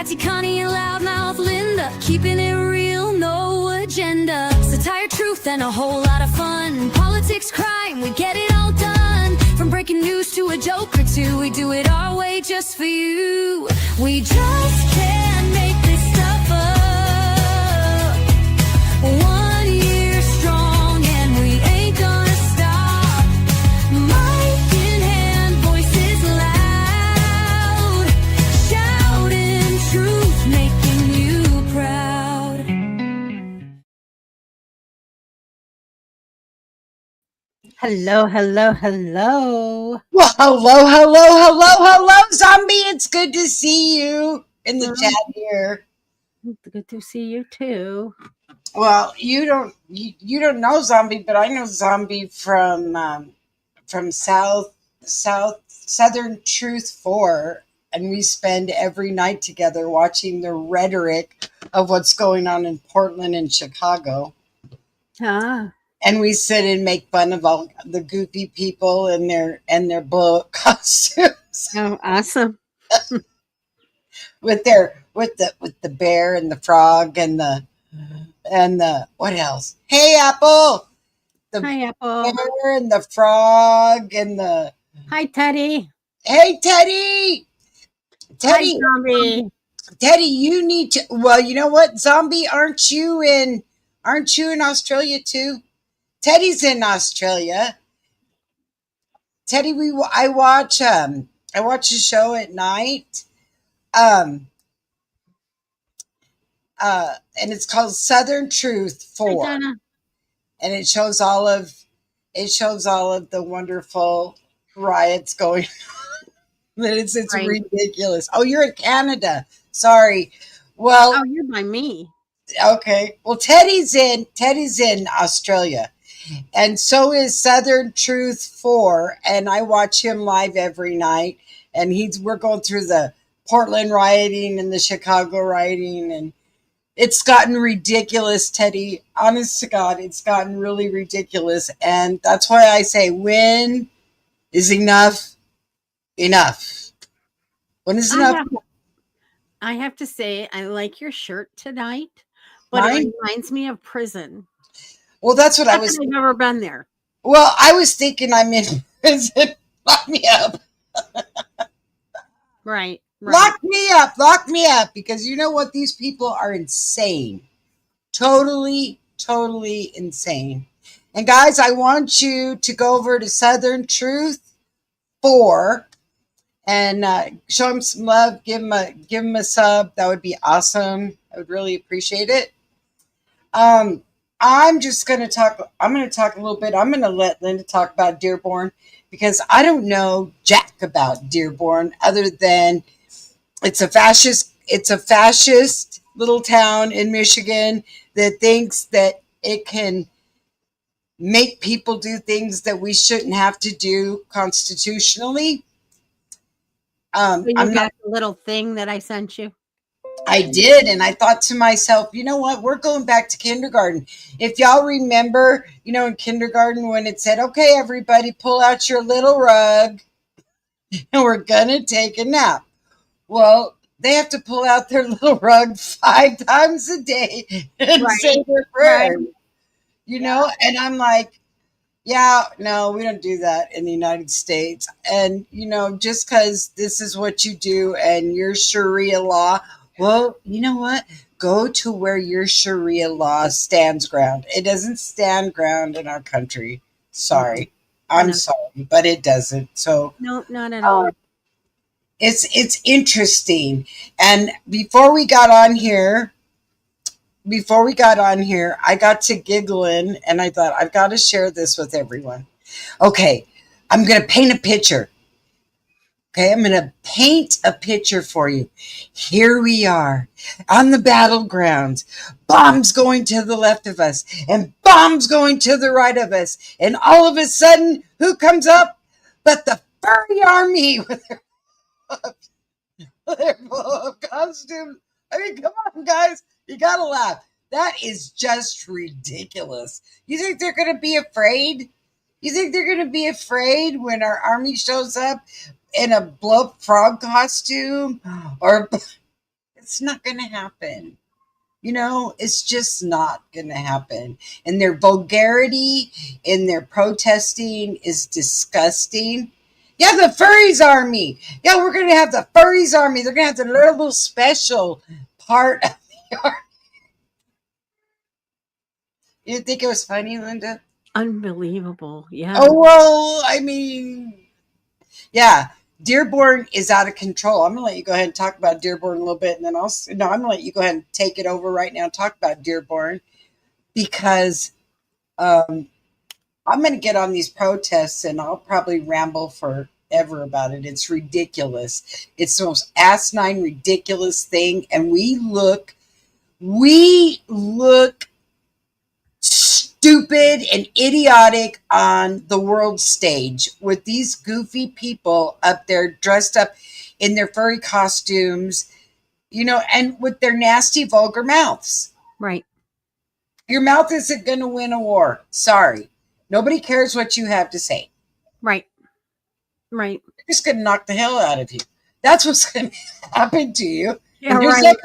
Katty, Konnie, and Loudmouth Linda, keeping it real, no agenda. Satire, truth, and a whole lot of fun. Politics, crime, we get it all done. From breaking news to a joke or two, we do it our way just for you. We just can't make this stuff up. 1 year strong and we ain't gonna stop. Mic in hand, voices loud, shouting truth, making you proud. Hello, hello, hello. Well, hello, zombie. It's good to see you in the chat here. Good to see you too. Well, you don't know zombie, but I know zombie from Southern Truth 4, and we spend every night together watching the rhetoric of what's going on in Portland and Chicago. Ah, And we sit and make fun of all the goofy people in their blow-up costumes. oh, awesome. with the bear and the frog and the what else? Hey, Apple! The Hi, Apple. bear and the frog and the Hi, Teddy. hey, Teddy! Hi, Zombie. Teddy, you need to. Well, you know what, zombie? Aren't you in Australia too? Teddy's in Australia. Teddy, I watch a show at night. And it's called Southern Truth 4. Hi, Donna. And it shows all of the wonderful riots going on. It's Right. ridiculous. Oh, you're in Canada. Sorry. Well, Oh, you're by me. okay. Well, Teddy's in Australia. And so is Southern Truth 4, and I watch him live every night. And we're going through the Portland rioting and the Chicago rioting, and it's gotten ridiculous, Teddy. Honest to God, it's gotten really ridiculous. And that's why I say, when is enough enough? When is enough? I have to say, I like your shirt tonight, but Mine? it reminds me of prison. Well, that's what I Not was. that I've never been there. Well, I was thinking I'm in prison. Lock me up. Right. Lock me up, because you know what? These people are insane. Totally insane. And guys, I want you to go over to Southern Truth 4 and show him some love. Give him a sub. That would be awesome. I would really appreciate it. I'm going to talk a little bit. I'm going to let Linda talk about Dearborn, because I don't know jack about Dearborn other than it's a fascist little town in Michigan that thinks that it can make people do things that we shouldn't have to do constitutionally. So you got the little thing that I sent you? I did, and I thought to myself, you know what? We're going back to kindergarten. If y'all remember, in kindergarten when it said, okay, everybody pull out your little rug and we're going to take a nap. Well, they have to pull out their little rug 5 times a day and say their prayers, and I'm like, yeah, no, we don't do that in the United States. And, just because this is what you do and your Sharia law, well, you know what? Go to where your Sharia law stands ground. It doesn't stand ground in our country. Sorry. I'm sorry, but it doesn't. So no, not at all. It's interesting. And before we got on here, I got to giggling, and I thought, I've got to share this with everyone. Okay, I'm going to paint a picture. Okay, I'm going to paint a picture for you. Here we are on the battlegrounds. Bombs going to the left of us and bombs going to the right of us. And all of a sudden, who comes up but the furry army with their blow-up costumes? I mean, come on, guys. You got to laugh. That is just ridiculous. You think they're going to be afraid? You think they're going to be afraid when our army shows up in a blow-up frog costume? Or It's not going to happen. It's just not going to happen. And their vulgarity in their protesting is disgusting. Yeah, the furries army. Yeah, we're going to have the furries army. They're going to have the little special part of the army. You didn't think it was funny, Linda? Unbelievable. Yeah. Oh, well, I mean, yeah. Dearborn is out of control. I'm going to let you go ahead and talk about Dearborn a little bit. And then I'm going to let you go ahead and take it over right now and talk about Dearborn. Because I'm going to get on these protests and I'll probably ramble forever about it. It's ridiculous. It's the most asinine, ridiculous thing. And we look stupid and idiotic on the world stage with these goofy people up there dressed up in their furry costumes, and with their nasty, vulgar mouths. Right. Your mouth isn't going to win a war. Sorry. Nobody cares what you have to say. Right. Right. They're just going to knock the hell out of you. That's what's going to happen to you. Yeah, and there's right.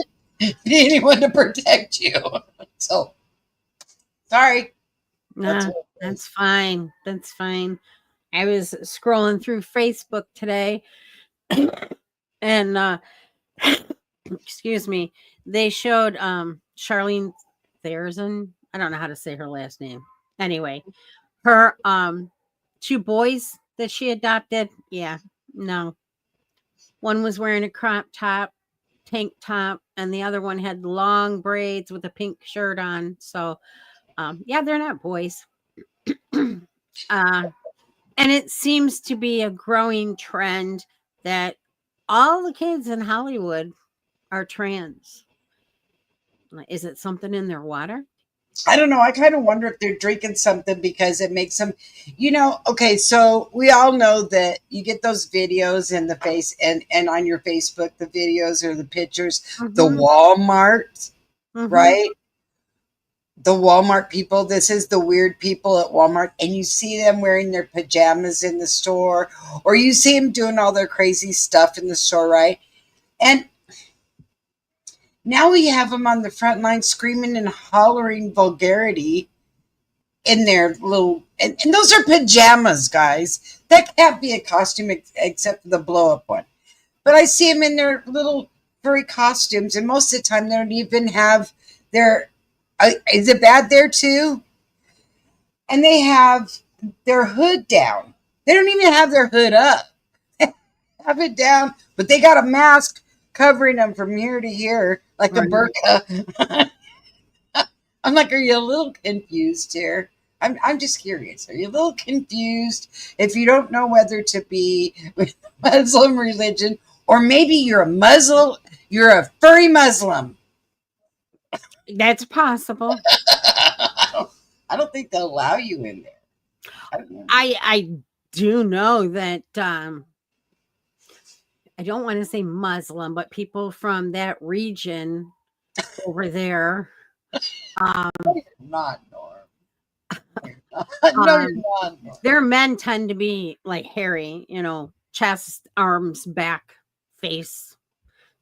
never anyone to protect you. So, sorry. Nah, that's fine. That's fine. I was scrolling through Facebook today and excuse me, they showed Charlene Therzin. I don't know how to say her last name. Anyway, her 2 boys that she adopted. Yeah, no. One was wearing a crop top, tank top, and the other one had long braids with a pink shirt on. So yeah, they're not boys. And it seems to be a growing trend that all the kids in Hollywood are trans. Is it something in their water? I don't know. I kind of wonder if they're drinking something because it makes them, okay, so we all know that you get those videos in the face and on your Facebook, the videos or the pictures, the Walmart, right? The Walmart people, this is the weird people at Walmart, and you see them wearing their pajamas in the store, or you see them doing all their crazy stuff in the store, right? And now we have them on the front line screaming and hollering vulgarity in their little, and those are pajamas, guys. That can't be a costume except for the blow-up one. But I see them in their little furry costumes, and most of the time they don't even have their, is it bad there too? And they have their hood down. They don't even have their hood up. Have it down, but they got a mask covering them from here to here, like a burqa. I'm like, are you a little confused here? I'm just curious. Are you a little confused if you don't know whether to be with Muslim religion, or maybe you're a Muslim, you're a furry Muslim? That's possible. I don't think they'll allow you in there. I do know that I don't want to say Muslim, but people from that region over there. No, you're not, Norm. No, you're not, Norm. Their men tend to be like hairy, chest, arms, back, face.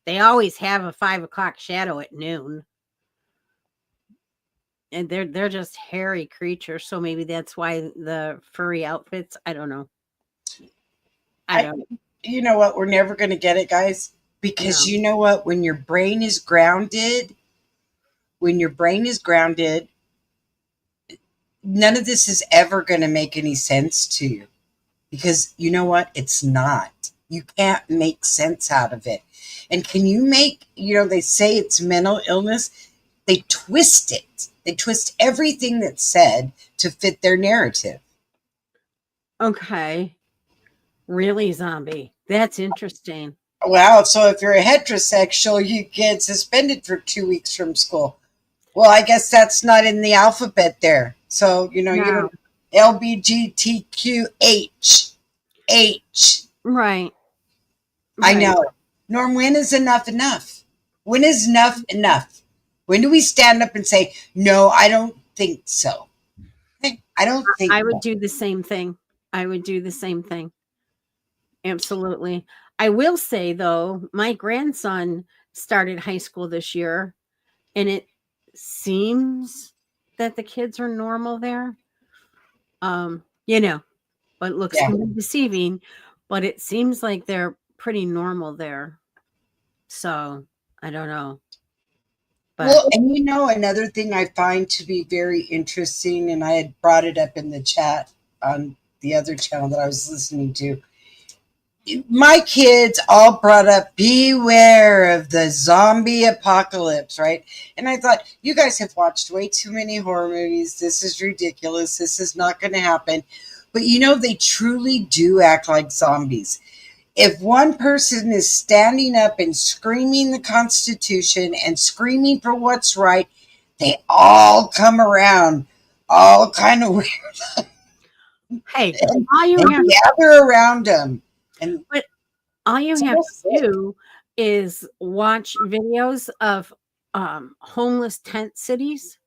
They always have a 5 o'clock shadow at noon. And they're just hairy creatures. So maybe that's why the furry outfits. I don't know. I don't. You know what? We're never going to get it, guys. Because you know what? When your brain is grounded, none of this is ever going to make any sense to you. Because you know what? It's not. You can't make sense out of it. And can you make, they say it's mental illness. They twist it. They twist everything that's said to fit their narrative. Okay. Really, zombie? That's interesting. Wow. So if you're a heterosexual, you get suspended for 2 weeks from school. Well, I guess that's not in the alphabet there. So, you don't LBGTQH. Right. I know. Norm, when is enough enough? When is enough enough? When do we stand up and say, no, I don't think so? I don't think I would do the same thing. Absolutely. I will say, though, my grandson started high school this year, and it seems that the kids are normal there. You know, but it looks Yeah. kind of deceiving, but it seems like they're pretty normal there. So I don't know. But Well, and another thing I find to be very interesting, and I had brought it up in the chat on the other channel that I was listening to. My kids all brought up beware of the zombie apocalypse, right? And I thought, you guys have watched way too many horror movies. This is ridiculous. This is not going to happen. But they truly do act like zombies. If one person is standing up and screaming the Constitution and screaming for what's right, they all come around, all kind of weird, hey, and, all you and have gather around them. And all you it's have almost to do is watch videos of homeless tent cities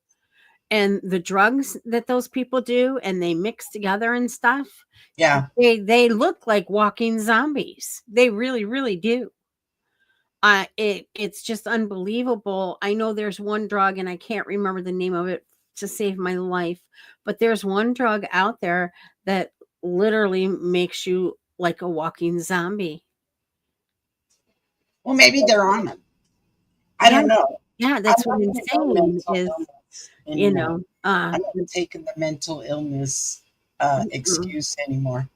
and the drugs that those people do, and they mix together and stuff. yeah. They look like walking zombies. They really, really do. It's just unbelievable. I know there's one drug, and I can't remember the name of it to save my life, but there's one drug out there that literally makes you like a walking zombie. Well, maybe they're on them. I Yeah, don't know. yeah, that's I'm what I'm not gonna go saying mental is, illness you anymore. know, I'm not taking the mental illness excuse anymore.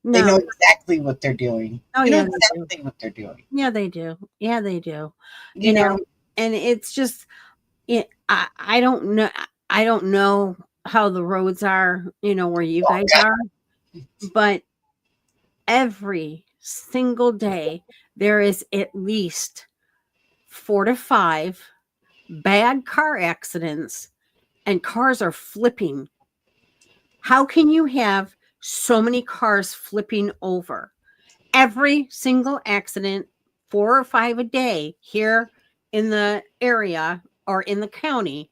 They know no, exactly what they're doing. oh They know yeah, they do. exactly what they're doing. Yeah, they do. Yeah, they do. You know, And it's just, I don't know. I don't know how the roads are, where you guys are, but every single day there is at least 4 to 5 bad car accidents, and cars are flipping. How can you have so many cars flipping over? Every single accident, 4 or 5 a day here in the area or in the county,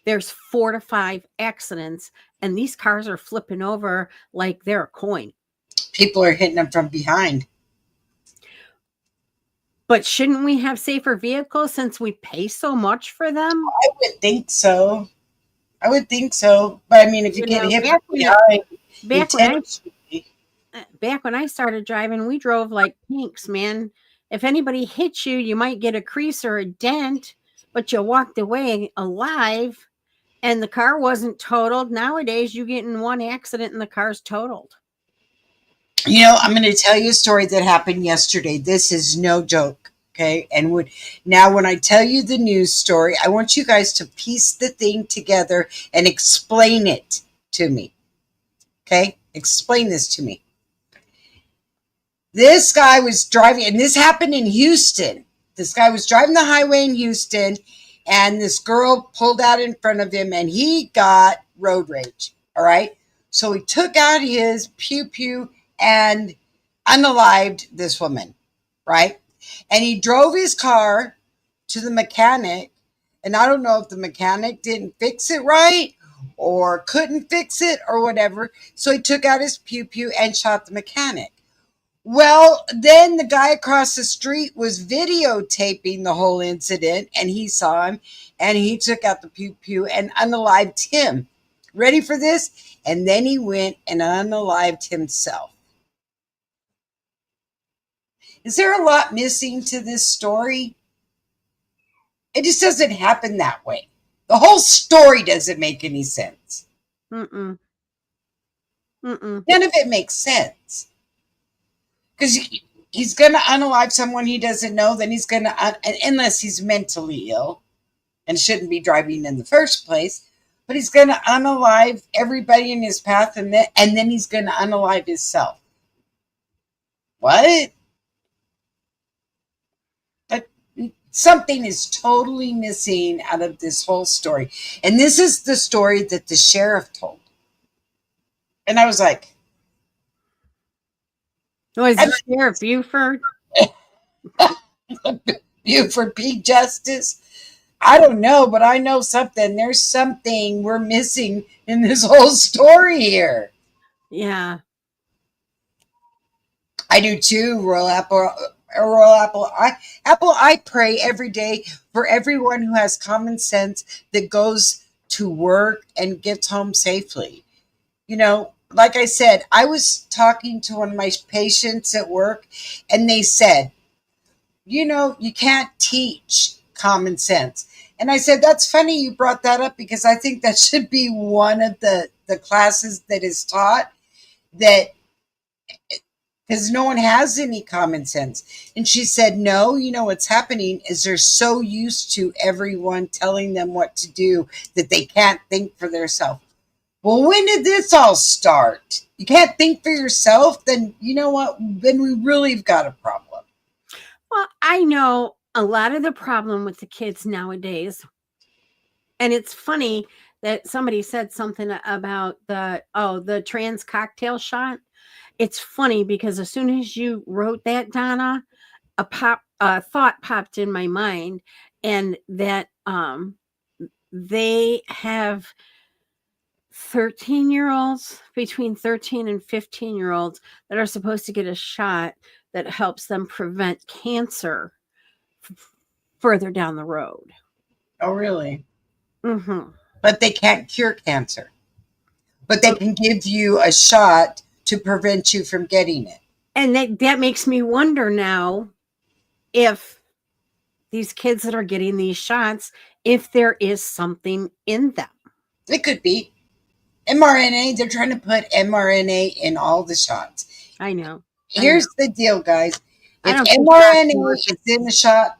there's 4 to 5 accidents, and these cars are flipping over like they're a coin. people are hitting them from behind. But shouldn't we have safer vehicles since we pay so much for them? I would think so. But I mean, if you get hit from behind, back when I started driving, we drove like pinks, man. If anybody hits you, you might get a crease or a dent, but you walked away alive and the car wasn't totaled. Nowadays, you get in one accident and the car's totaled. I'm going to tell you a story that happened yesterday. This is no joke. Okay. And now when I tell you the news story, I want you guys to piece the thing together and explain it to me. Okay. Explain this to me. This guy was driving, and this happened in Houston. This guy was driving the highway in Houston, and this girl pulled out in front of him, and he got road rage. All right. So he took out his pew and unalived this woman. Right. And he drove his car to the mechanic. And I don't know if the mechanic didn't fix it right or couldn't fix it or whatever. So he took out his pew and shot the mechanic. Well, then the guy across the street was videotaping the whole incident, and he saw him, and he took out the pew and unalived him. Ready for this? And then he went and unalived himself. Is there a lot missing to this story? It just doesn't happen that way. The whole story doesn't make any sense. Mm-mm. Mm-mm. None of it makes sense. Because he's going to unalive someone he doesn't know, then he's going to, unless he's mentally ill and shouldn't be driving in the first place, but he's going to unalive everybody in his path, and then he's going to unalive himself. What? But something is totally missing out of this whole story. And this is the story that the sheriff told. And I was like, Was it Sheriff Buford? Buford P. Justice? I don't know, but I know something. There's something we're missing in this whole story here. Yeah. I do too, Royal Apple. I pray every day for everyone who has common sense that goes to work and gets home safely. You know, like I said, I was talking to one of my patients at work, and they said, you know, you can't teach common sense. And I said, that's funny you brought that up, because I think that should be one of the classes that is taught, that because no one has any common sense. And she said, no, you know what's happening is they're so used to everyone telling them what to do that they can't think for themselves. Well, when did this all start? You can't think for yourself? Then you know what? Then we really have got a problem. Well, I know a lot of the problem with the kids nowadays, and it's funny that somebody said something about the trans cocktail shot. It's funny because as soon as you wrote that, Donna, a thought popped in my mind, and that they have 13-year-olds, between 13 and 15-year-olds, that are supposed to get a shot that helps them prevent cancer further down the road. Oh, really? Mm-hmm. But they can't cure cancer. But they can give you a shot to prevent you from getting it. And that makes me wonder now if these kids that are getting these shots, if there is something in them. It could be. mRNA, they're trying to put mRNA in all the shots. I know. Here's the deal, guys. I If don't think mRNA is in the shot,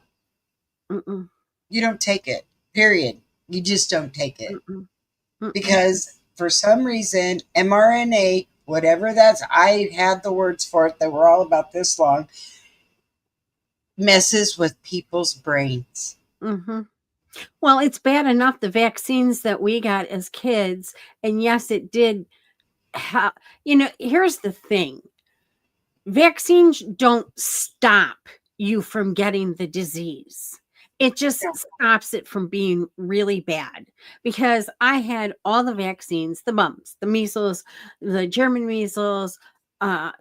Mm-mm. you don't take it. Period. You just don't take it. Mm-mm. Mm-mm. Because for some reason, mRNA, whatever that's, I had the words for it that were all about this long, messes with people's brains. Mm-hmm. Well, it's bad enough the vaccines that we got as kids, and yes, it did. Here's the thing: vaccines don't stop you from getting the disease. It just stops it from being really bad. Because I had all the vaccines, the mumps, the measles, the German measles,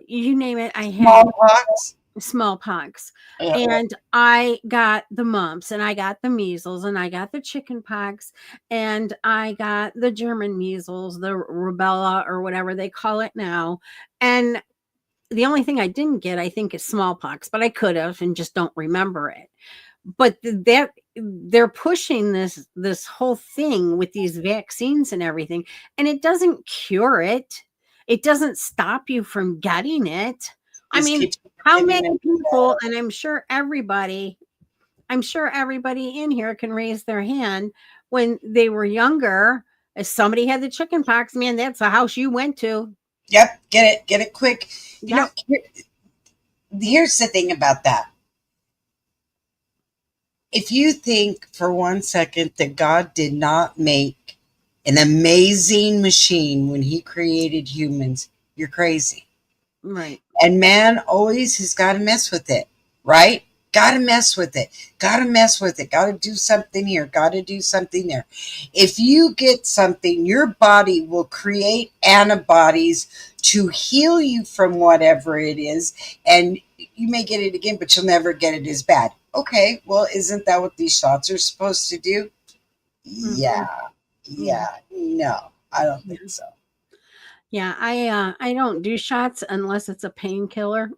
you name it. I had smallpox. Yeah. And I got the mumps, and I got the measles, and I got the chicken pox, and I got the German measles, the rubella, or whatever they call it now. And the only thing I didn't get, I think, is smallpox, but I could have and just don't remember it. But that they're pushing this whole thing with these vaccines and everything, and it doesn't cure it. It doesn't stop you from getting it. I mean, how many people, and I'm sure everybody in here can raise their hand, when they were younger, if somebody had the chicken pox, man, that's a house you went to. Yep, get it quick. You Yep. know, here's the thing about that. If you think for 1 second that God did not make an amazing machine when he created humans, you're crazy. Right. And man always has got to mess with it, right? Got to mess with it. Got to mess with it. Got to do something here. Got to do something there. If you get something, your body will create antibodies to heal you from whatever it is. And you may get it again, but you'll never get it as bad. Okay, well, isn't that what these shots are supposed to do? Yeah. No, I don't think so. Yeah, I don't do shots unless it's a painkiller.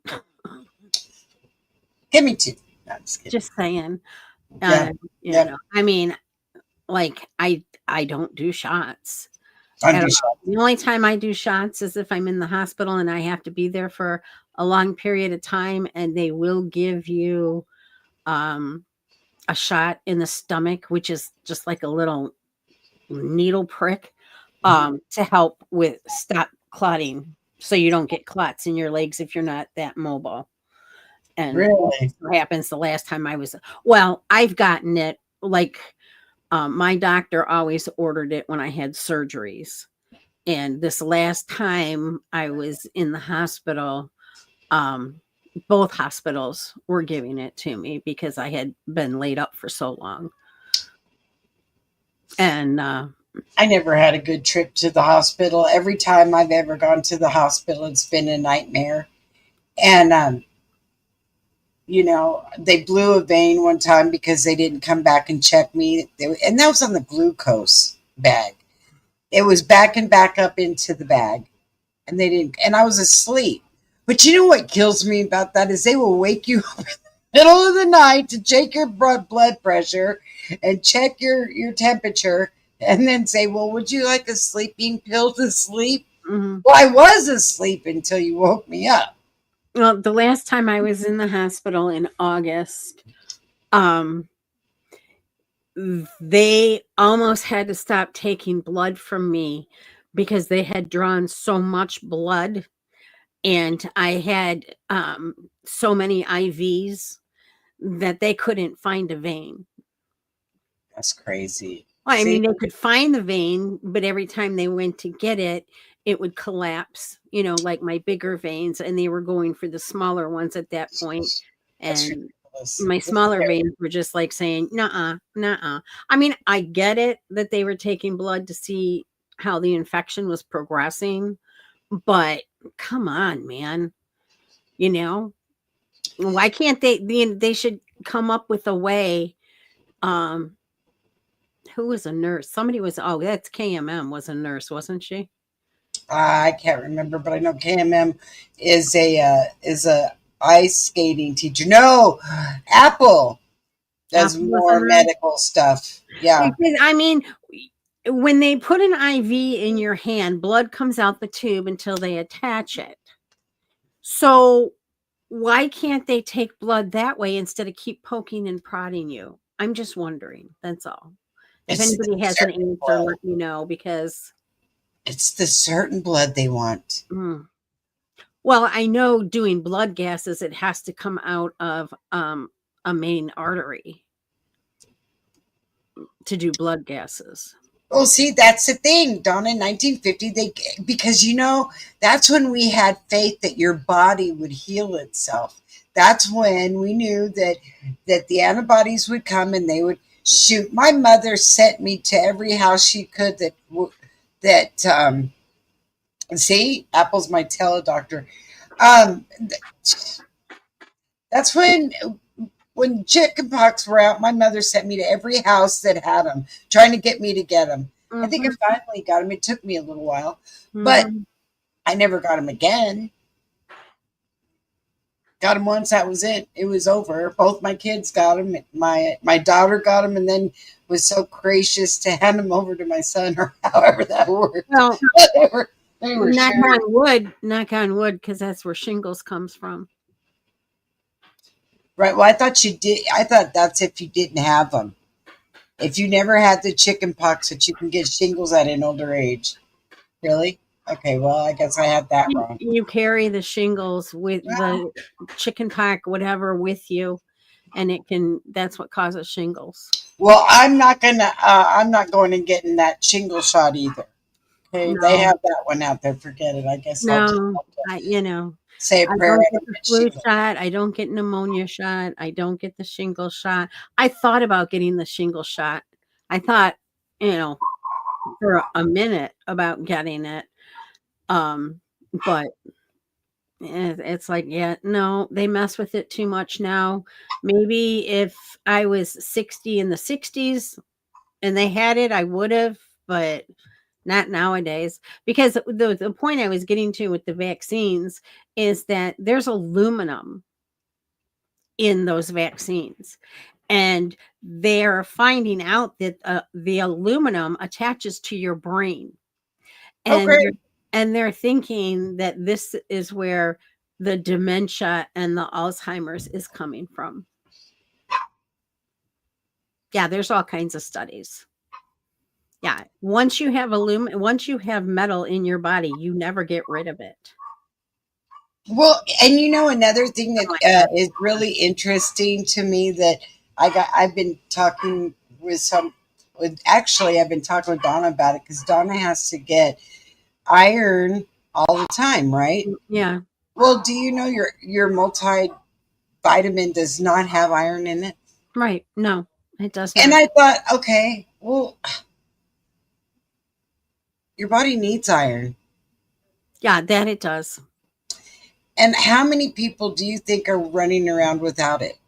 Give me two. No, I'm just kidding. Just saying. Yeah. You know, I mean, like I don't do shots. I at do all. shots. The only time I do shots is if I'm in the hospital and I have to be there for a long period of time, and they will give you a shot in the stomach, which is just like a little needle prick, to help with stop clotting, so you don't get clots in your legs if you're not that mobile. And Really? what happens the last time I've gotten it, like, my doctor always ordered it when I had surgeries. And this last time I was in the hospital, both hospitals were giving it to me because I had been laid up for so long. And I never had a good trip to the hospital. Every time I've ever gone to the hospital, it's been a nightmare. And You know, they blew a vein one time because they didn't come back and check me. And that was on the glucose bag. It was backing back up into the bag, and they didn't. And I was asleep. But you know what kills me about that is they will wake you up in the middle of the night to check your blood pressure and check your temperature, and then say, "Well, would you like a sleeping pill to sleep?" Mhm. Well, I was asleep until you woke me up. Well, the last time I was in the hospital in August, um, they almost had to stop taking blood from me because they had drawn so much blood, and I had so many IVs that they couldn't find a vein. That's crazy. Well, I See, mean, they could find the vein, but every time they went to get it, it would collapse, like my bigger veins, and they were going for the smaller ones at that point. that's And ridiculous. my That's smaller scary. veins were just like saying, "Nuh-uh, nuh-uh." I mean, I get it that they were taking blood to see how the infection was progressing, but come on, man. You know, why can't they should come up with a way. Um, who was a nurse? Somebody was, oh, that's KMM was a nurse, wasn't she? I can't remember, but I know KMM is a ice skating teacher. No, Apple does Apple was a more nurse. medical stuff. Yeah, Because, I mean, when they put an IV in your hand, blood comes out the tube until they attach it. So why can't they take blood that way instead of keep poking and prodding you? I'm just wondering. That's all. If it's the anybody has an certain answer, blood. let me know because It's the certain blood they want. mm. Well, I know doing blood gases, it has to come out of a main artery to do blood gases. Well, see, that's the thing, Donna. In 1950, because that's when we had faith that your body would heal itself. That's when we knew that the antibodies would come and they would shoot. My mother sent me to every house she could that see, Apple's my teledoctor. Um, that's when chickenpox were out, my mother sent me to every house that had them, trying to get me to get them. I think I Mhm, finally got them. It took me a little while, but mhm. I never got them again. Got them once, that was it. It was over. Both my kids got them. My daughter got them, and then was so gracious to hand them over to my son, or however that worked. Well, Whatever. They were knock sharing. knock on wood, because that's where shingles comes from. Right. Well, I thought you did. I thought that's if you didn't have them. If you never had the chicken pox, that you can get shingles at an older age. Really? Okay. Well, I guess I had that wrong. You carry the shingles with the chicken pox, whatever, with you, and that's what causes shingles. Well, I'm not going and getting that shingle shot either. Okay. They No, have that one out there. Forget it. I guess I'll just no, have to I, you know, say a I prayer. don't I get don't the get flu shingles. shot. I don't get pneumonia shot. I don't get the shingle shot. I thought about getting the shingle shot. I thought, you know, for a minute about getting it. Um, but it's like, yeah, no, they mess with it too much now. Maybe if I was 60 in the 60s and they had it, I would have, but not nowadays. Because the point I was getting to with the vaccines is that there's aluminum in those vaccines. And they're finding out that the aluminum attaches to your brain. Oh, And great. they're thinking that this is where the dementia and the Alzheimer's is coming from. Yeah, there's all kinds of studies. Yeah, once you have metal in your body, you never get rid of it. Well, and another thing that Oh my god. is really interesting to me that I've been talking with actually I've been talking with Donna about it because Donna has to get iron all the time, right? Yeah, Well, do you know your multivitamin does not have iron in it? right. No, it does And not. I thought, okay, well, your body needs iron. Yeah, that it does. And how many people do you think are running around without it?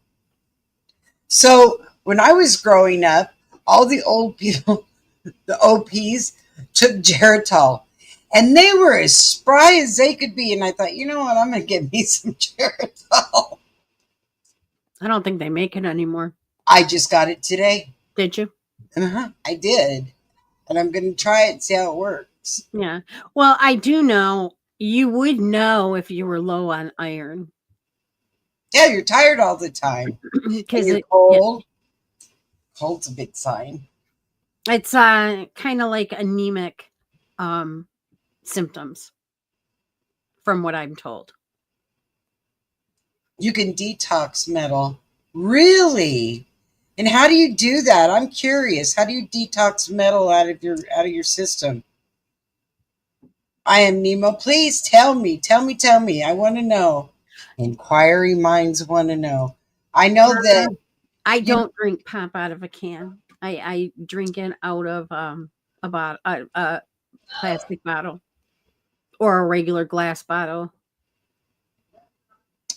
So when I was growing up, all the old people, the OPs, took Geritol. And they were as spry as they could be. And I thought, you know what? I'm going to get me some Geritol. I don't think they make it anymore. I just got it today. Did you? I did. And I'm going to try it and see how it works. Yeah. Well, I do know you would know if you were low on iron. Yeah, you're tired all the time. Because You're cold. Cold's a big sign. it's kind of like anemic symptoms, from what I'm told. You can detox metal. Really? And how do you do that? I'm curious. How do you detox metal out of your system? I am Nemo. Please tell me. Tell me. I want to know. Inquiry minds want to know. I know that I don't drink pop out of a can. I drink it out of a plastic bottle or a regular glass bottle.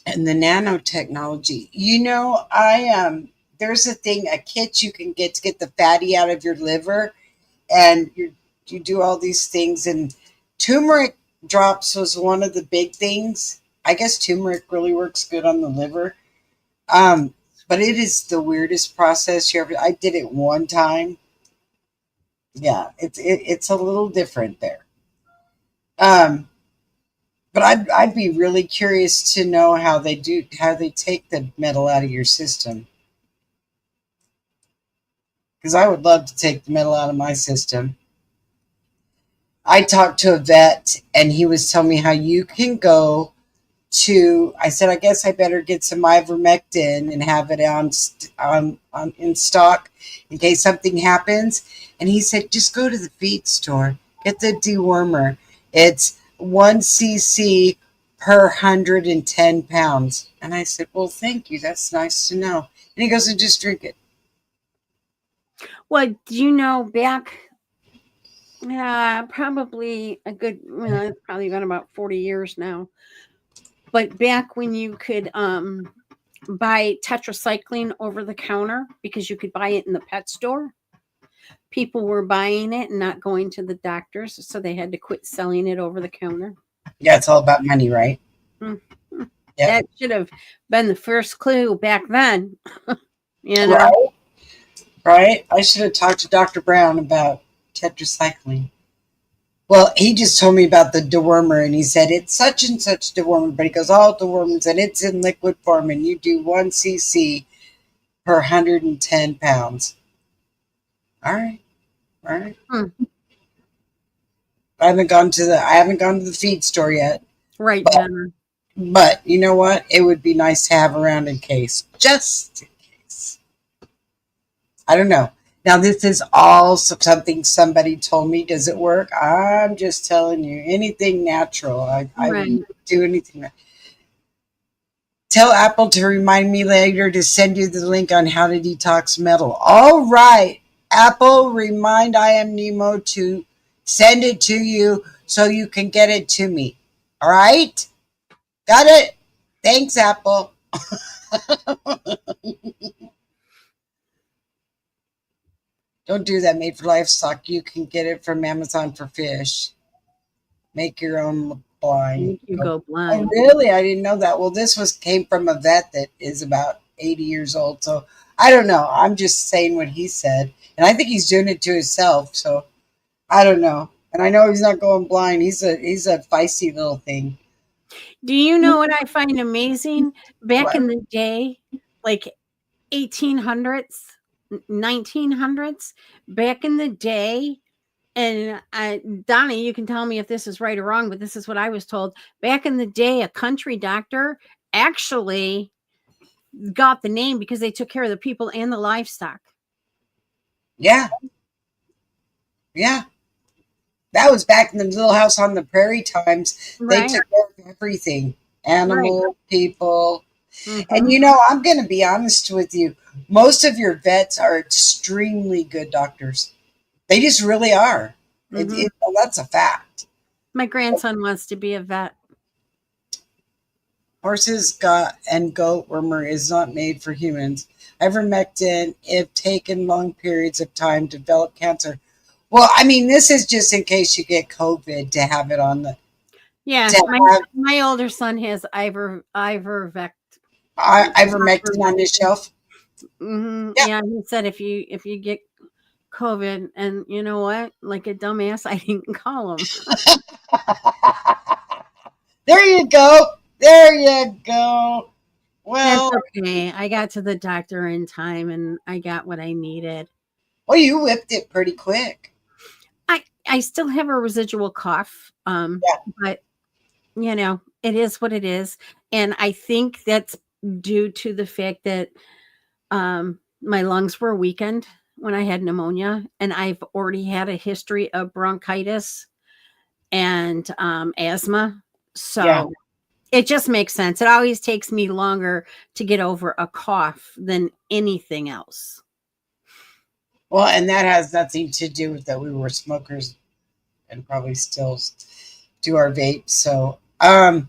and the nanotechnology. There's a kit you can get to get the fatty out of your liver, and you do all these things. And turmeric drops was one of the big things. I guess turmeric really works good on the liver. But it is the weirdest process you ever. I did it one time. Yeah, it's a little different there. Um, but I'd be really curious to know how they take the metal out of your system, because I would love to take the metal out of my system. I talked to a vet, and he was telling me how you can go to. I said, I guess I better get some ivermectin and have it on in stock in case something happens. And he said, just go to the feed store, get the dewormer. It's 1 cc per 110 pounds. And I said, well, thank you. That's nice to know. And he goes, just drink it. Well, do you know back? Probably a good. Well, it's probably been about 40 years now. But back when you could buy tetracycline over the counter because you could buy it in the pet store, people were buying it and not going to the doctors, so they had to quit selling it over the counter. Yeah, it's all about money, right? Mm-hmm. Yeah. That should have been the first clue back then. You know? Right? I should have talked to Dr. Brown about tetracycline. Well, he just told me about the dewormer, and he said it's such and such dewormer, but he goes, all dewormers, and it's in liquid form, and you do 1 cc per 110 pounds. All right. I haven't gone to the feed store yet. Right. But you know what? It would be nice to have around in case. Just in case. I don't know. Now, this is all something somebody told me. Does it work? I'm just telling you. Anything natural. I would do anything. Tell Apple to remind me later to send you the link on how to detox metal. All right. Apple, remind I Am Nemo to send it to you so you can get it to me. All right? Got it? Thanks, Apple. Don't do that. Made for Livestock. You can get it from Amazon for fish. Make your own blind. Make you go blind. Oh, really? I didn't know that. Well, came from a vet that is about 80 years old. So I don't know. I'm just saying what he said. And I think he's doing it to himself. So I don't know. And I know he's not going blind. He's a feisty little thing. Do you know what I find amazing? Back in the day, like 1800s, 1900s, back in the day, and Donnie, you can tell me if this is right or wrong, but this is what I was told. Back in the day, a country doctor actually got the name because they took care of the people and the livestock. Yeah. That was back in the Little House on the Prairie times. Right. They took care of everything. Animal, people. Mm-hmm. And I'm going to be honest with you. Most of your vets are extremely good doctors. They just really are. Mm-hmm. That's a fact. My grandson wants to be a vet. Horses and goat wormer is not made for humans. Ivermectin, if taken long periods of time, develop cancer. Well, I mean, this is just in case you get COVID to have it on the Yeah, to have my older son has ivermectin. ivermectin on his shelf. Yeah. Yeah, he said if you get COVID, and you know what, like a dumbass, I didn't call him. There you go. There you go. That's Well, okay. I got to the doctor in time, and I got what I needed. well, you whipped it pretty quick. I still have a residual cough, Yeah. but you know, it is what it is, and I think that's due to the fact that my lungs were weakened when I had pneumonia, and I've already had a history of bronchitis and asthma. Yeah. So it just makes sense. It always takes me longer to get over a cough than anything else. Well, and that has nothing to do with that we were smokers and probably still do our vape. So, Donna,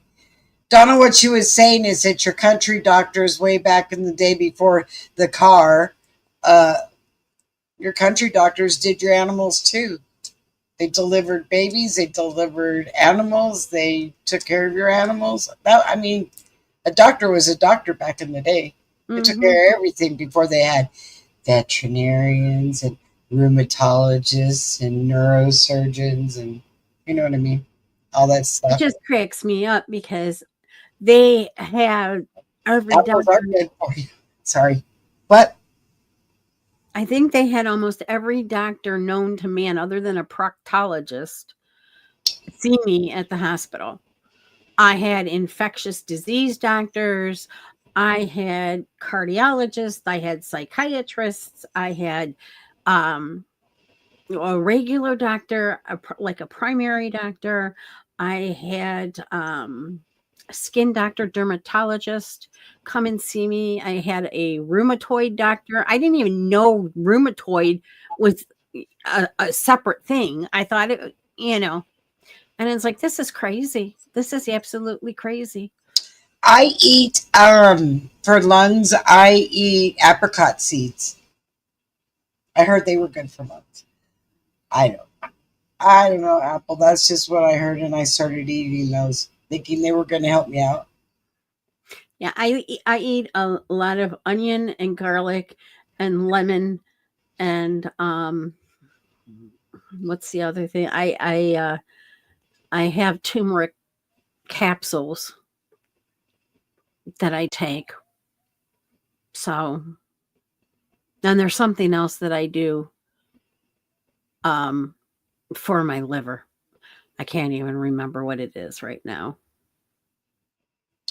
what she was saying is that your country doctors way back in the day before the car, your country doctors did your animals too. They delivered babies, they delivered animals, they took care of your animals. I mean, a doctor was a doctor back in the day. They took care of everything before they had veterinarians and rheumatologists and neurosurgeons and you know what I mean? All that It stuff. just cracks me up because they have every Apples are doctor. good for you. Sorry. But I think they had almost every doctor known to man, other than a proctologist, see me at the hospital. I had infectious disease doctors. I had cardiologists. I had psychiatrists. I had a regular doctor, like a primary doctor. I had a skin doctor, dermatologist come and see me. I had a rheumatoid doctor. I didn't even know rheumatoid was a separate thing. I thought it, and it's like, this is crazy. This is absolutely crazy. I eat for lungs, I eat apricot seeds. I heard they were good for lungs. I don't know, Apple. That's just what I heard and I started eating those, thinking they were gonna help me out. Yeah, I eat a lot of onion and garlic and lemon and what's the other thing? I have turmeric capsules that I take. So, and there's something else that I do um for my liver. I can't even remember what it is right now.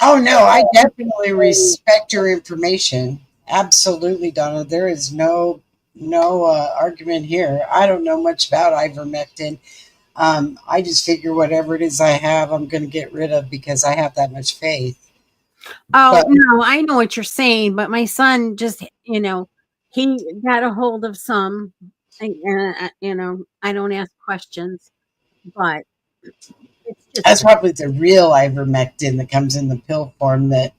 Oh no, I definitely respect your information. Absolutely, Donna. There is no argument here. I don't know much about ivermectin. I just figure whatever it is I have, I'm going to get rid of because I have that much faith. Oh, But no, I know what you're saying, but my son just, he got a hold of some, and, I don't ask questions, but it's just, that's probably the real ivermectin that comes in the pill form. That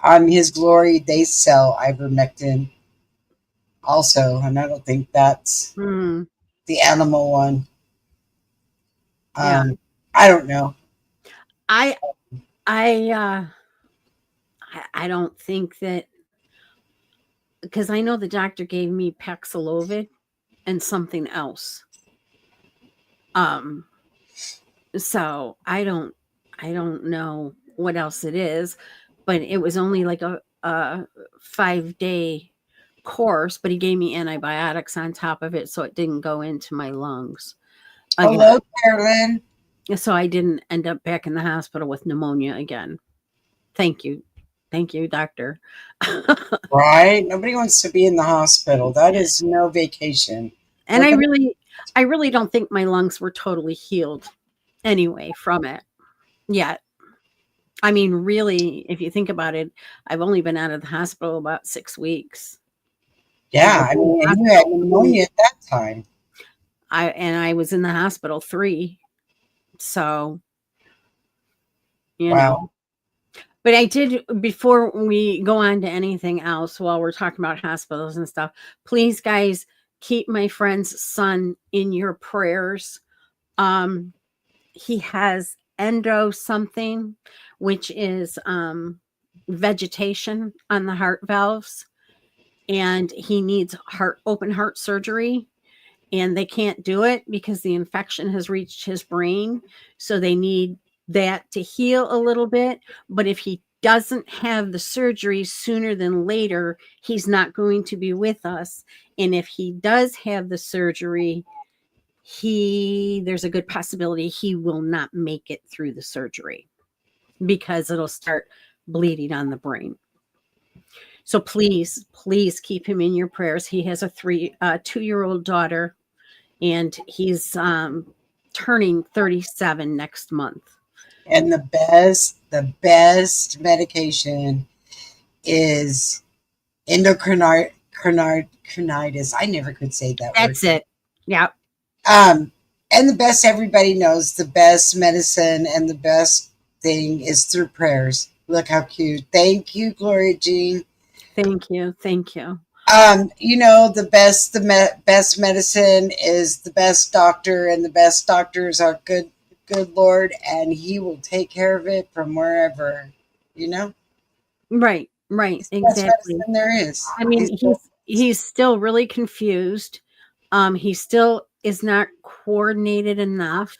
on His Glory they sell ivermectin also, and I don't think that's hmm, the animal one. yeah. I don't know. I, I, uh, I don't think that, because I know the doctor gave me Paxlovid and something else. Um, so I don't know what else it is, but it was only like a 5-day course, but he gave me antibiotics on top of it, so it didn't go into my lungs again. Hello, Carolyn. So I didn't end up back in the hospital with pneumonia again. Thank you. Thank you, doctor. Right? Nobody wants to be in the hospital. That is no vacation. And We're I really don't think my lungs were totally healed anyway from it yet. I mean, really, if you think about it, I've only been out of the hospital about 6 weeks. Yeah, I mean, and you had pneumonia at that time. I was in the hospital 3. So, you Wow. know. But I did, before we go on to anything else, while we're talking about hospitals and stuff, please, guys, keep my friend's son in your prayers. He has endo something, which is vegetation on the heart valves, and he needs open heart surgery, and they can't do it because the infection has reached his brain. So they need that to heal a little bit. But if he doesn't have the surgery sooner than later, he's not going to be with us. And if he does have the surgery, there's a good possibility he will not make it through the surgery because it'll start bleeding on the brain. So please, please keep him in your prayers. He has a 2-year-old daughter, and he's turning 37 next month. And the best medication is endocrinitis. I never could say that That's word. it. Yeah. And the best, everybody knows, the best medicine and the best thing is through prayers. Look how cute. Thank you, Gloria Jean. Thank you. Thank you. The best medicine is the best doctor, and the best doctor is our good Lord, and he will take care of it from wherever, Right. It's the Exactly. best medicine there is. I mean, he's still really confused. He still is not coordinated enough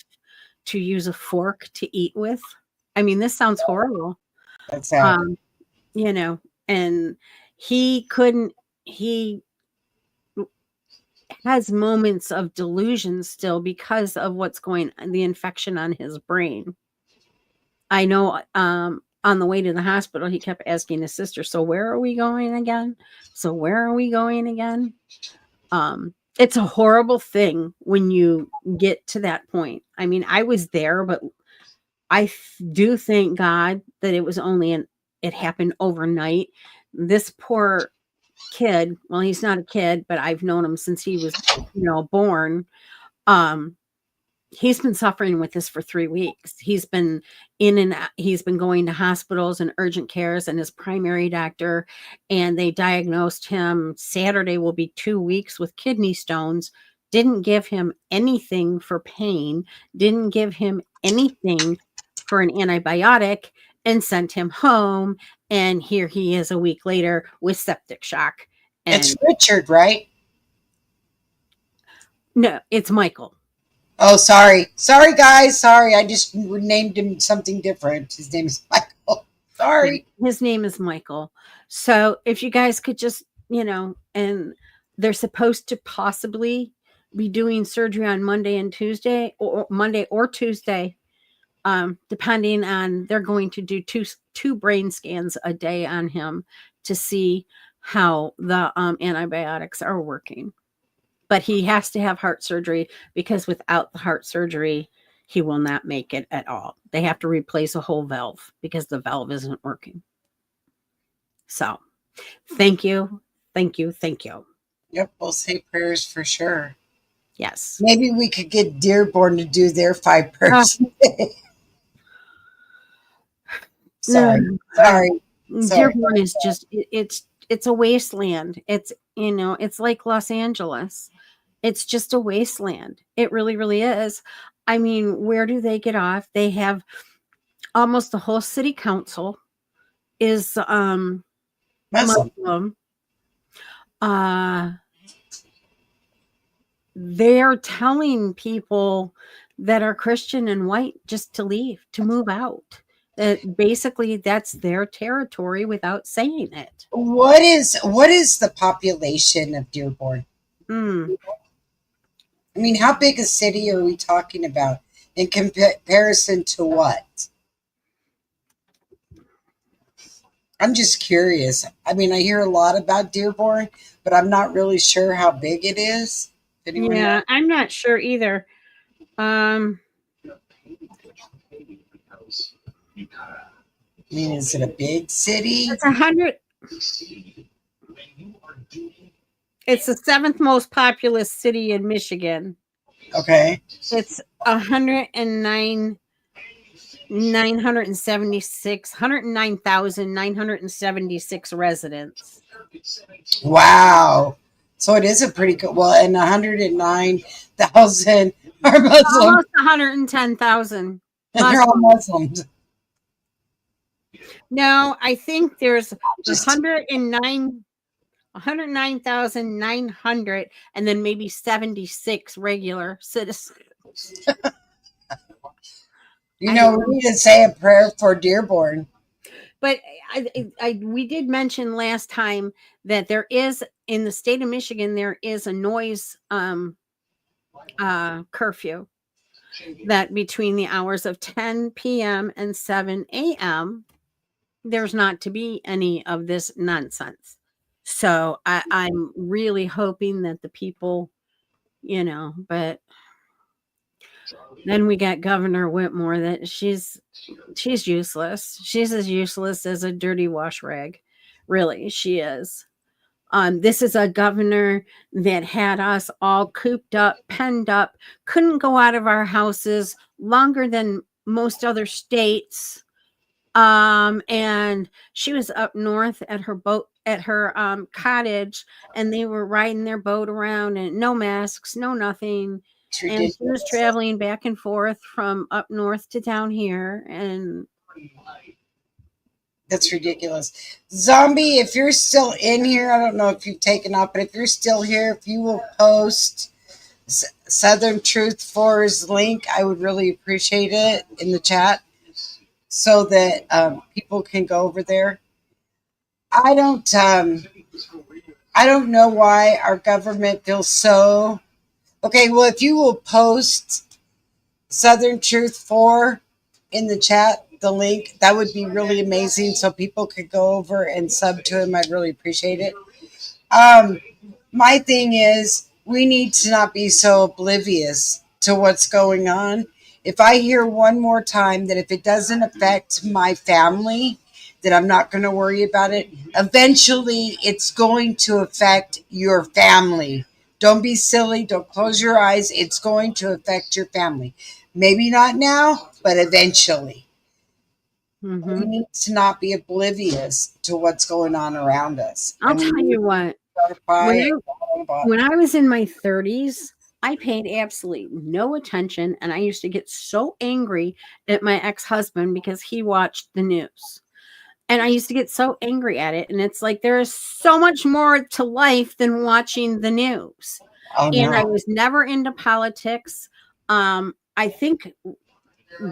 to use a fork to eat with. I mean, this sounds horrible. That's happening. And he has moments of delusion still because of the infection on his brain. I know on the way to the hospital, he kept asking his sister, so where are we going again? It's a horrible thing when you get to that point. I mean, I was there, but I do thank God that it was it happened overnight. This poor kid, well, he's not a kid, but I've known him since he was, born. He's been suffering with this for 3 weeks. He's been he's been going to hospitals and urgent cares and his primary doctor, and they diagnosed him Saturday will be 2 weeks with kidney stones. Didn't give him anything for pain, didn't give him anything for an antibiotic, and sent him home. And here he is a week later with septic shock. And It's Richard, right? no, it's Michael. Oh, sorry, guys. Sorry, I just named him something different. His name is Michael. Sorry. His name is Michael. So if you guys could just, and they're supposed to possibly be doing surgery on Monday and Tuesday, or Monday or Tuesday, depending on, they're going to do two brain scans a day on him to see how the antibiotics are working. But he has to have heart surgery because without the heart surgery, he will not make it at all. They have to replace a whole valve because the valve isn't working. So thank you. Yep, we'll say prayers for sure. Yes. Maybe we could get Dearborn to do their 5 prayers. Sorry. Dearborn is just, it's a wasteland. It's, it's like Los Angeles. It's just a wasteland. It really, really is. I mean, where do they get off? They have almost the whole city council is Muslim. They're telling people that are Christian and white just to leave, to move out. Basically, that's their territory without saying it. What is the population of Dearborn? I mean, how big a city are we talking about in comparison to what? I'm just curious. I mean, I hear a lot about Dearborn, but I'm not really sure how big it is. Yeah, I'm not sure either. I mean, is it a big city? It's 100. It's the 7th most populous city in Michigan. Okay. It's 109 109,976 residents. Wow. So it is a pretty good. Well, and 109,000 are Muslim, Almost 110,000. and they're all Muslims. No, I think there's Just 109,900 and then maybe 76 regular citizens. we need to say a prayer for Dearborn. But we did mention last time that there is in the state of Michigan there is a noise curfew that between the hours of 10 p.m. and 7 a.m. there's not to be any of this nonsense. So I'm really hoping that the people, but then we got Governor Whitmore that she's useless. She's as useless as a dirty wash rag. Really, she is. This is a governor that had us all cooped up, penned up, couldn't go out of our houses longer than most other states. And she was up north at her cottage, and they were riding their boat around and no masks, no nothing. And she was traveling back and forth from up north to down here, and that's ridiculous. Zombie, if you're still in here, I don't know if you've taken off, but if you're still here, if you will post Southern Truth 4's link, I would really appreciate it in the chat so that people can go over there. I don't know why our government feels so. Okay, well, if you will post Southern Truth 4 in the chat, the link, that would be really amazing so people could go over and sub to him. I'd really appreciate it. My thing is, we need to not be so oblivious to what's going on. If I hear one more time that if it doesn't affect my family, that I'm not going to worry about it, eventually it's going to affect your family. Don't be silly. Don't close your eyes. It's going to affect your family. Maybe not now, but eventually. mm-hmm. We need to not be oblivious to what's going on around us. I'll tell you what. When I was in my 30s, I paid absolutely no attention, and I used to get so angry at my ex-husband because he watched the news. And I used to get so angry at it. And it's like, there is so much more to life than watching the news. Oh, no. And I was never into politics. I think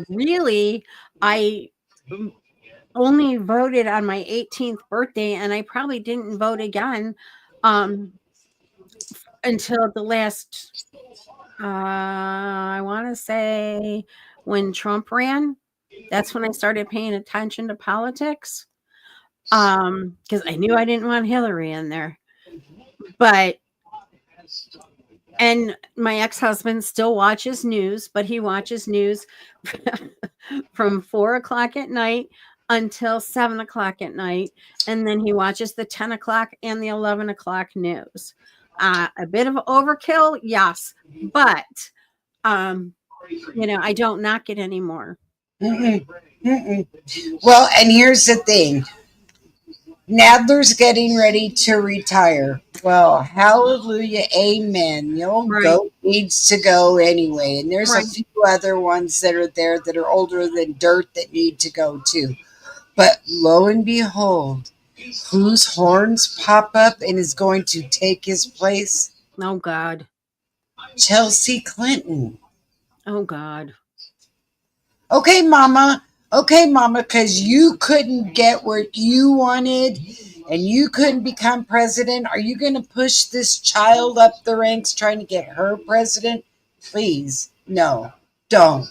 really I only voted on my 18th birthday, and I probably didn't vote again until the last, I want to say when Trump ran. That's when I started paying attention to politics. Because I knew I didn't want Hillary in there. And my ex-husband still watches news, but he watches news from 4:00 at night until 7:00 at night. And then he watches the 10 o'clock and the 11 o'clock news. A bit of overkill, yes, but I don't knock it anymore. Well, and here's the thing. Nadler's getting ready to retire. Well, hallelujah, amen. The old goat needs to go anyway. And there's a few other ones that are there that are older than dirt that need to go too. But lo and behold, whose horns pop up and is going to take his place? Oh, God. Chelsea Clinton. Oh, God. Okay, mama, because you couldn't get what you wanted and you couldn't become president. Are you going to push this child up the ranks trying to get her president? Please, no, don't.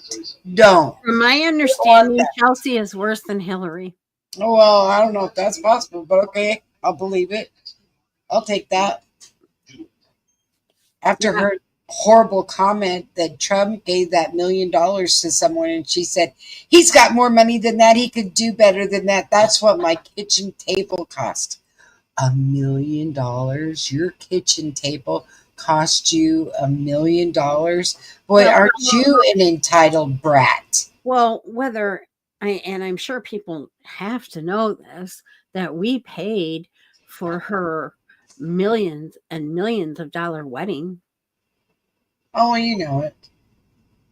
From my understanding, Chelsea is worse than Hillary. Oh, well, I don't know if that's possible, but okay, I'll believe it. I'll take that. After her horrible comment that Trump gave that $1 million to someone and she said, he's got more money than that. He could do better than that. That's what my kitchen table cost. $1 million? Your kitchen table cost you $1 million? Boy, aren't you an entitled brat? Well, whether and I'm sure people have to know this, that we paid for her millions and millions of dollar wedding. Oh, you know it.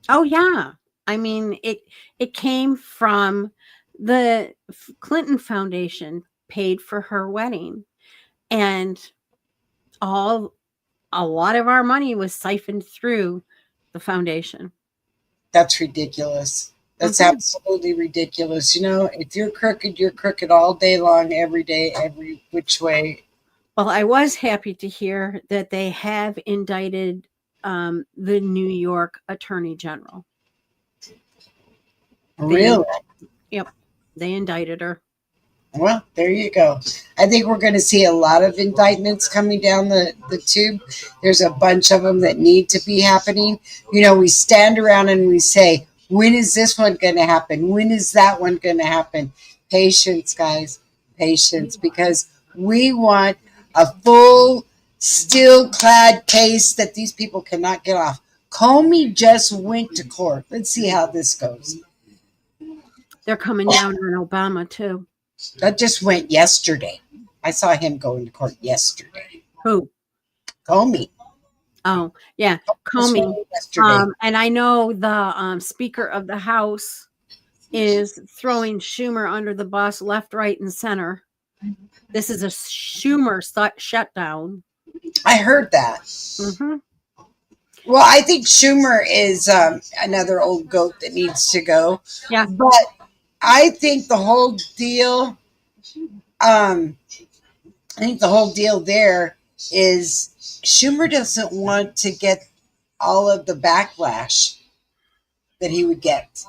Oh yeah. I mean, it came from the Clinton Foundation paid for her wedding, and all a lot of our money was siphoned through the foundation. That's ridiculous. That's Mhm. absolutely ridiculous. You know, if you're crooked all day long, every day, every which way. Well, I was happy to hear that they have indicted the New York Attorney General. They, Really? yep, they indicted her. Well, there you go. I think we're going to see a lot of indictments coming down the tube. There's a bunch of them that need to be happening. You know, we stand around and we say, when is this one going to happen? When is that one going to happen? Patience, guys. Patience. Because we want a full, steel clad case that these people cannot get off. Comey just went to court. Let's see how this goes. They're coming down on Obama too. That just went yesterday. I saw him going to court yesterday. Who? Comey. Oh, yeah, Just Comey. went yesterday. And I know the Speaker of the House is throwing Schumer under the bus left, right, and center. This is a Schumer shutdown. I heard that. Hmm. Well, I think Schumer is another old goat that needs to go. Yeah. But I think the whole deal, I think the whole deal there is Schumer doesn't want to get all of the backlash that he would get.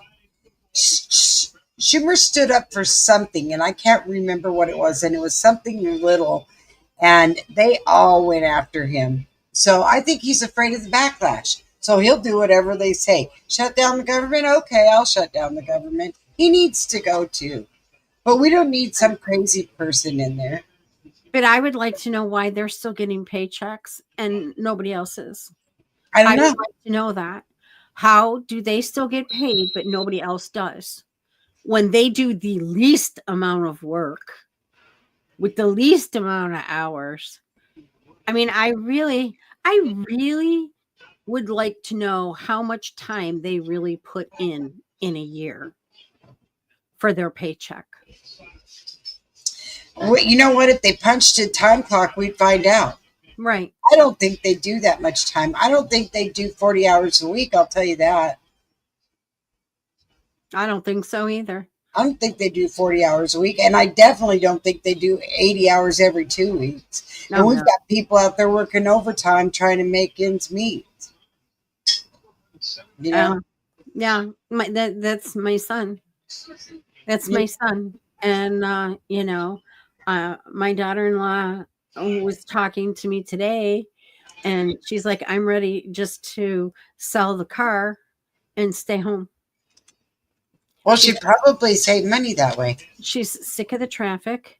Schumer stood up for something, and I can't remember what it was, and it was something little, and they all went after him. So I think he's afraid of the backlash. So he'll do whatever they say. Shut down the government? Okay, I'll shut down the government. He needs to go too. But we don't need some crazy person in there. But I would like to know why they're still getting paychecks and nobody else is. I don't I know. would like to know that. How do they still get paid, but nobody else does? When they do the least amount of work with the least amount of hours. I mean, I really would like to know how much time they really put in a year for their paycheck. Well, you know what? If they punched a time clock, we'd find out. Right. I don't think they do that much time. I don't think they do 40 hours a week. I'll tell you that. I don't think so either. I don't think they do 40 hours a week. And I definitely don't think they do 80 hours every 2 weeks. No, And we've no. got people out there working overtime trying to make ends meet. You know? Yeah, that's my son. That's my son. And my daughter-in-law was talking to me today, and she's like, I'm ready just to sell the car and stay home. Well, she'd probably save money that way. She's sick of the traffic.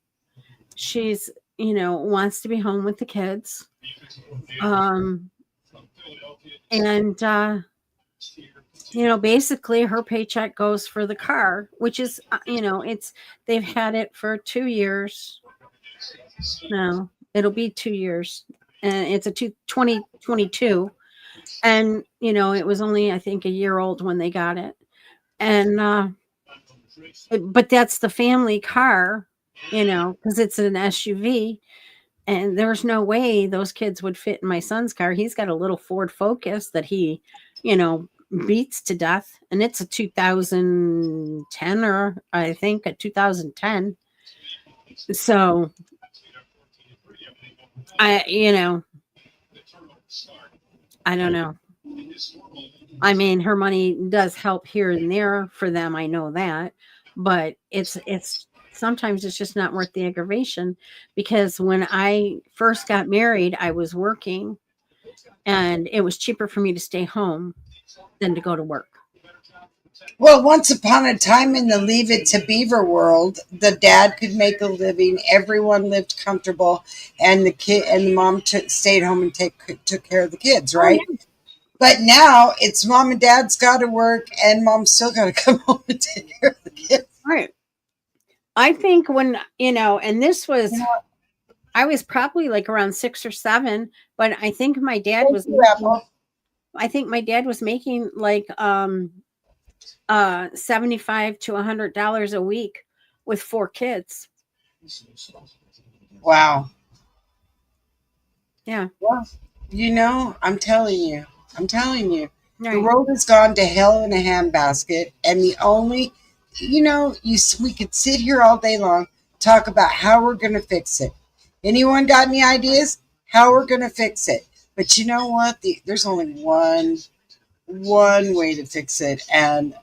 She's, wants to be home with the kids. And basically her paycheck goes for the car, which is, they've had it for 2 years. No, it'll be 2 years. And it's a 2022. And, it was only, I think, a year old when they got it. And, but that's the family car, because it's an SUV. And there's no way those kids would fit in my son's car. He's got a little Ford Focus that he, beats to death. And it's a 2010 or I think a 2010. So, I don't know. I mean, her money does help here and there for them. I know that, but it's sometimes it's just not worth the aggravation, because when I first got married, I was working and it was cheaper for me to stay home than to go to work. Well, once upon a time in the Leave It to Beaver world, the dad could make a living, everyone lived comfortable, and the kid and the mom stayed home and took care of the kids, right? Oh, yeah. But now it's mom and dad's got to work, and mom's still got to come home and take care of the kids. Right. I think when, and this was, You know, I was probably like around 6 or 7, but I think my dad thank was you, making, Apple. I think my dad was making like 75 to $100 a week with 4 kids. Wow. Yeah. Well, I'm telling you, the Right. world has gone to hell in a handbasket, and the only, we could sit here all day long, talk about how we're going to fix it. Anyone got any ideas how we're going to fix it? But you know what? There's only one way to fix it, and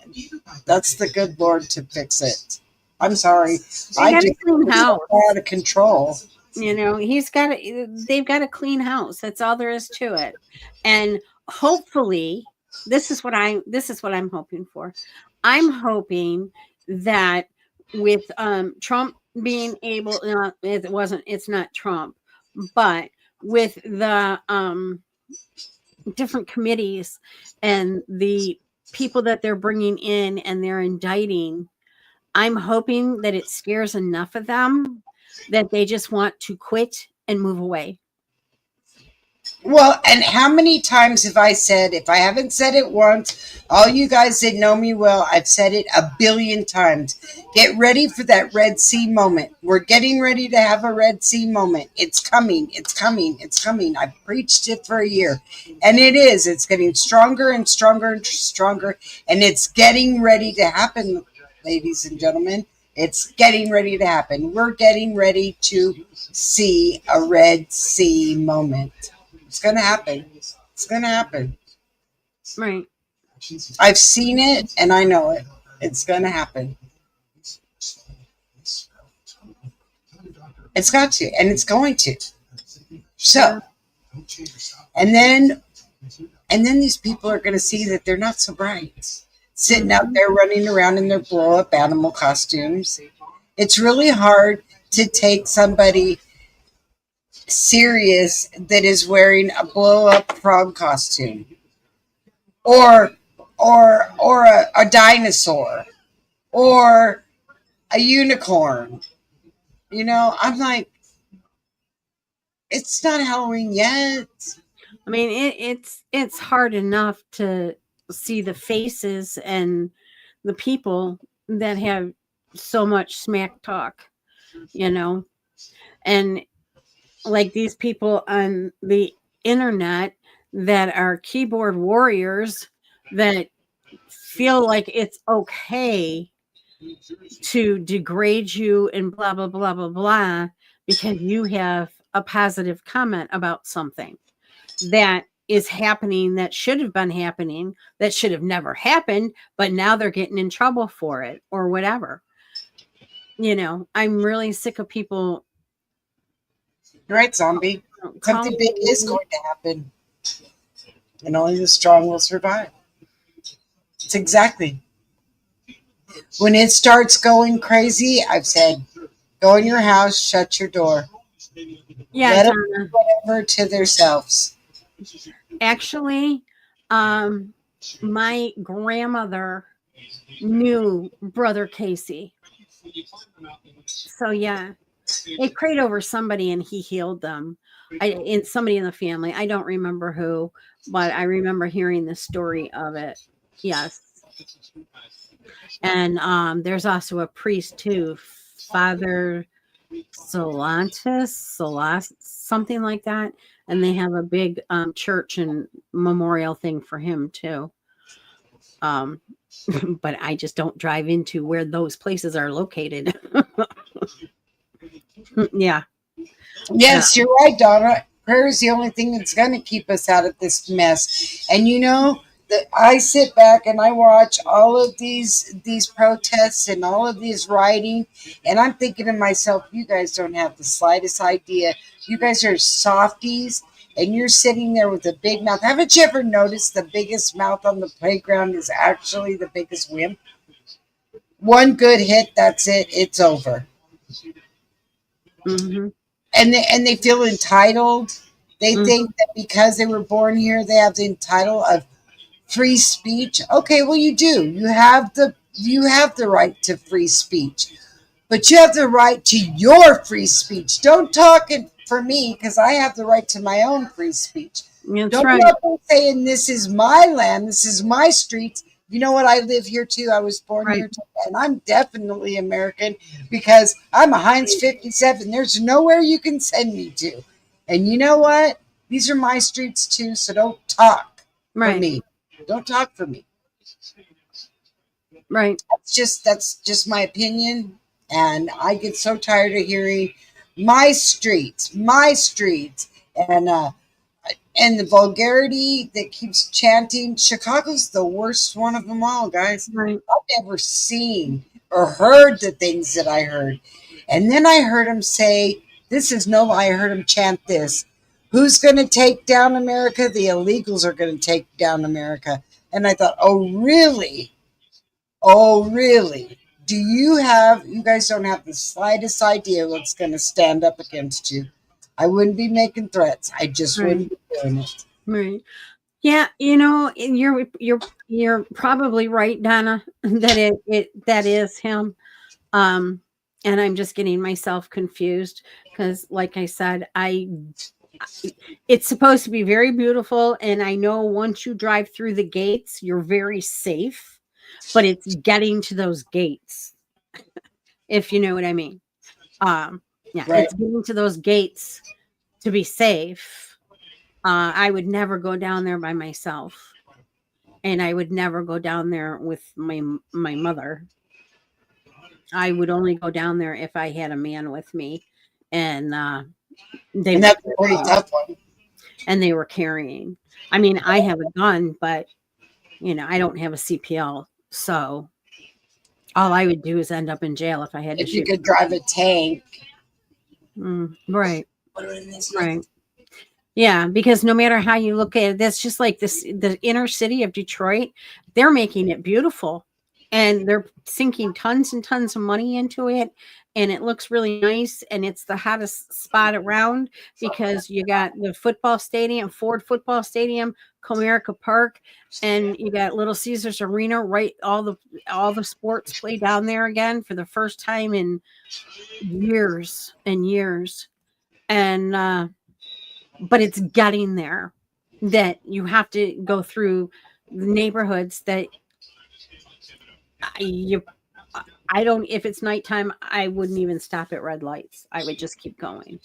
that's the good Lord to fix it. I'm sorry, They I got a just clean it's house. so out of control. They've got a clean house. That's all there is to it. And hopefully, this is what I'm hoping for. I'm hoping that with Trump being able, it's not Trump, but with the different committees and the people that they're bringing in and they're indicting, I'm hoping that it scares enough of them that they just want to quit and move away. Well, and how many times have I said, if I haven't said it once, all you guys that know me well, I've said it a billion times. Get ready for that Red Sea moment. We're getting ready to have a Red Sea moment. It's coming. It's coming. It's coming. I've preached it for a year. And it is. It's getting stronger and stronger and stronger. And it's getting ready to happen, ladies and gentlemen. It's getting ready to happen. We're getting ready to see a Red Sea moment. It's going to happen. It's going to happen. Right. I've seen it and I know it. It's going to happen. It's got to, and it's going to. So, and then these people are going to see that they're not so bright. Sitting out there running around in their blow up animal costumes. It's really hard to take somebody serious that is wearing a blow up frog costume or a dinosaur or a unicorn. I'm like, it's not Halloween yet. I mean, it's hard enough to see the faces and the people that have so much smack talk, and like these people on the internet that are keyboard warriors that feel like it's okay to degrade you and blah blah blah blah blah because you have a positive comment about something that is happening, that should have been happening, that should have never happened, but now they're getting in trouble for it or whatever. I'm really sick of people. You're right, zombie. Something big is going to happen. And only the strong will survive. It's exactly. When it starts going crazy, I've said, go in your house, shut your door. Yeah, let them do whatever to themselves. Actually, my grandmother knew Brother Casey. So yeah, they prayed over somebody and he healed them. Somebody in the family. I don't remember who, but I remember hearing the story of it. Yes. And there's also a priest too, Father Solantis, something like that. And they have a big church and memorial thing for him too. But I just don't drive into where those places are located. Yeah. Yes, you're right, Donna. Prayer is the only thing that's going to keep us out of this mess. And that I sit back and I watch all of these protests and all of these rioting, and I'm thinking to myself, you guys don't have the slightest idea. You guys are softies, and you're sitting there with a big mouth. Haven't you ever noticed the biggest mouth on the playground is actually the biggest wimp? One good hit, that's it. It's over. Mm-hmm. And they feel entitled. They think that because they were born here, they have the entitle of free speech. Okay, well, you do. You have the you have the right to free speech, but you have the right to your free speech. Don't talk it for me because I have the right to my own free speech. That's Don't right. go up and saying this is my land, this is my streets. You know what? I live here too. I was born Right. here too, and I'm definitely American because I'm a Heinz 57. There's nowhere you can send me to. And you know what? These are my streets too, so don't talk for Right. me. Don't talk for me. Right. That's just my opinion, and I get so tired of hearing my streets, and the vulgarity that keeps chanting. Chicago's the worst one of them all, guys. Right. I've never seen or heard the things that I heard. And then I heard him say, this is no lie, I heard him chant this. Who's going to take down America? The illegals are going to take down America. And I thought, oh, really? Oh, really? You guys don't have the slightest idea what's going to stand up against you. I wouldn't be making threats. I just wouldn't be doing it. Right. Yeah, you're probably right, Donna, that that is him. And I'm just getting myself confused because, like I said, it's supposed to be very beautiful, and I know once you drive through the gates, you're very safe, but it's getting to those gates, if you know what I mean. Yeah, Right. it's getting to those gates to be safe. I would never go down there by myself, and I would never go down there with my mother. I would only go down there if I had a man with me, and they And were that's a pretty tough one. and they were carrying. I mean, I have a gun, but I don't have a CPL, so all I would do is end up in jail if I had to If you shoot. could drive a tank. Right, right. Yeah, because no matter how you look at it, that's just like the inner city of Detroit. They're making it beautiful, and they're sinking tons and tons of money into it, and it looks really nice, and it's the hottest spot around because you got the football stadium, Ford Football Stadium, Comerica Park, and you got Little Caesars Arena, right? All the sports play down there again for the first time in years and years. And but it's getting there, that you have to go through neighborhoods that you I don't, if it's nighttime, I wouldn't even stop at red lights. I would just keep going.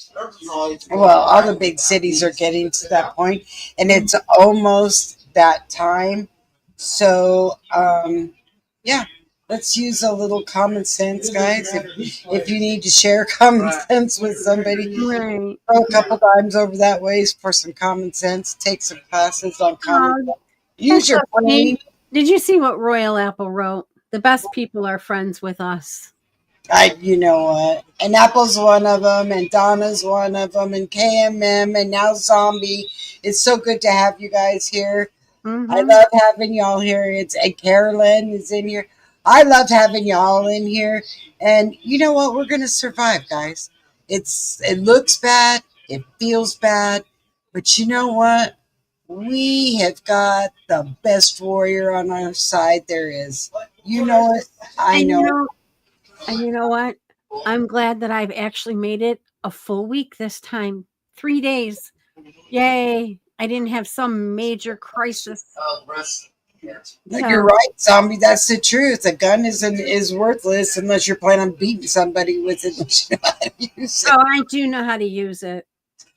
Well, all the big cities are getting to that point, and it's almost that time. So, yeah, let's use a little common sense, guys. If you need to share common sense with somebody, Right. throw a couple dimes over that way for some common sense. Take some classes on common sense. Use your brain. Did you see what Royal Apple wrote? The best people are friends with us. You know what? And Apple's one of them, and Donna's one of them, and KMM, and now Zombie. It's so good to have you guys here. I love having y'all here. And Carolyn is in here. I love having y'all in here. And you know what? We're gonna survive, guys. It looks bad, it feels bad, but you know what? We have got the best warrior on our side there is. You know it. I know. And you know what? I'm glad that I've actually made it a full week this time. 3 days. Yay. I didn't have some major crisis. You're right, Zombie. That's the truth. A gun is worthless unless you're planning on beating somebody with it. You know how to use it. Oh, I do know how to use it.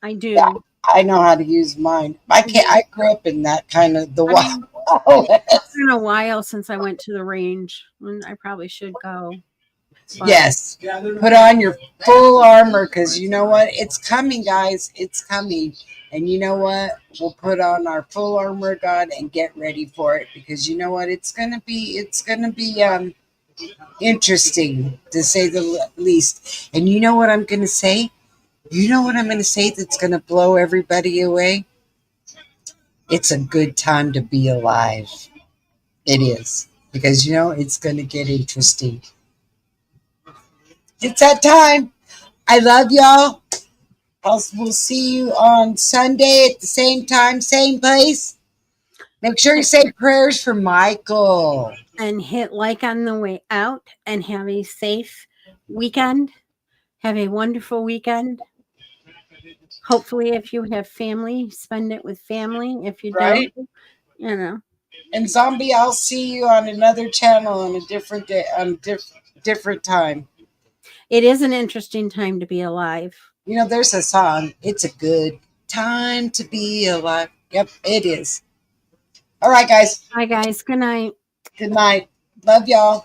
I do. Yeah, I know how to use mine. I grew up in that kind of the wild. It's been a while since I went to the range, and I probably should go. But Yes. Put on your full armor because you know what? It's coming, guys. It's coming. And you know what? We'll put on our full armor of God and get ready for it because you know what? It's gonna be interesting to say the least. And you know what I'm gonna say? You know what I'm gonna say that's gonna blow everybody away? It's a good time to be alive. It is. Because you know it's gonna get interesting. It's that time. I love y'all. We'll see you on Sunday at the same time, same place. Make sure you say prayers for Michael. and hit like on the way out, and have a safe weekend. Have a wonderful weekend. Hopefully, if you have family, spend it with family. If you Right. don't, you know. And Zombie, I'll see you on another channel on a different day, on different time. It is an interesting time to be alive. You know, there's a song. It's a good time to be alive. Yep, it is. All right, guys. Bye, guys. Good night. Good night. Love y'all.